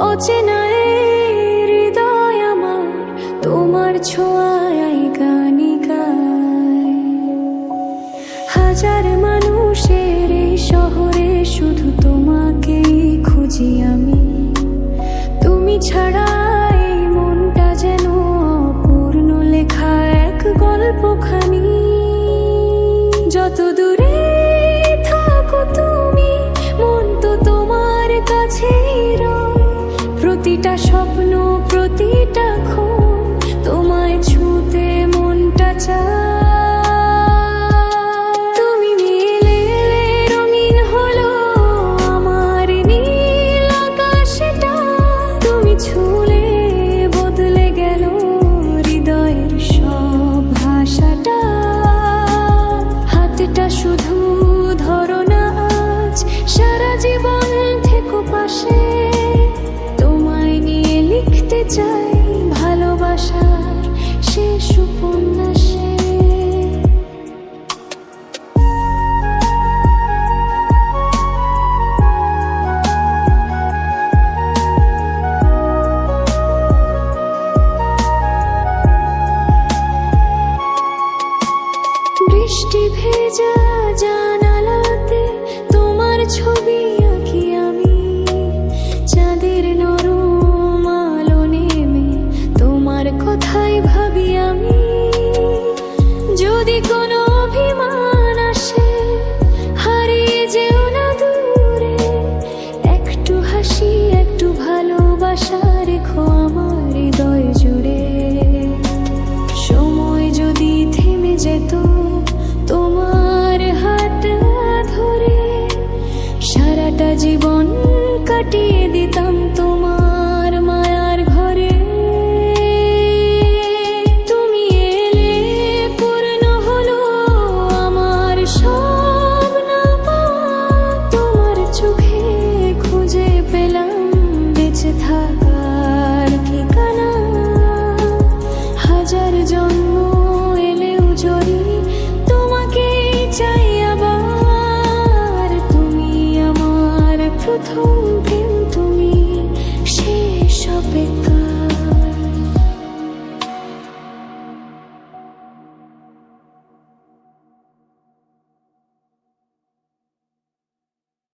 অচেনা এই হৃদয় আমার তোমার ছোঁয়ায় গানি গায়। হাজার মানুষের এই শহরে শুধু তোমাকেই খুঁজি আমি। তুমি ছাড়া এই মনটা যেন অপূর্ণ লেখা এক গল্পখানি। যত দূরে থাকো তুমি, মন তো তোমার কাছেই রয়। প্রতিটা স্বপ্ন, প্রতিটা ক্ষণ তোমায় ছুঁতে মনটা চায়। তুমি মিলে রঙিন হলো আমার নীল আকাশটা। তুমি ছুলে বদলে গেল হৃদয়ের সব ভাষাটা। হাতটা শুধু ধরো না আজ, সারা জীবন থেকো পাশে। তোমায় নিয়ে লিখতে চাই ভালোবাসার শেষ উপন্যাসে। বৃষ্টি ভেজা জানালাতে তোমার ছবি আঁকি আমি। চাঁদের নরম আলো নেমে তোমার কথাই ভাবি আমি। যদি কোনো অভিমান আসে, হারিয়ে যেও না দূরে। একটু হাসি, একটু ভালোবাসা রেখো আমার হৃদয় জুড়ে। সময় যদি থেমে যেত তোমার হাত ধরে, সারাটা জীবন কাটিয়ে দিতাম তোমার মায়ার ঘরে। তুমি এলে পূর্ণ হলো আমার সব না পাওয়া। তোমার চোখে খুঁজে পেলাম বেঁচে থাকার ঠিকানা। হাজার জন্ম এলেও যদি তোমাকে চাই আবার। তুমি আমার প্রথম প্রেম, তুমি শেষ অপেক্ষা।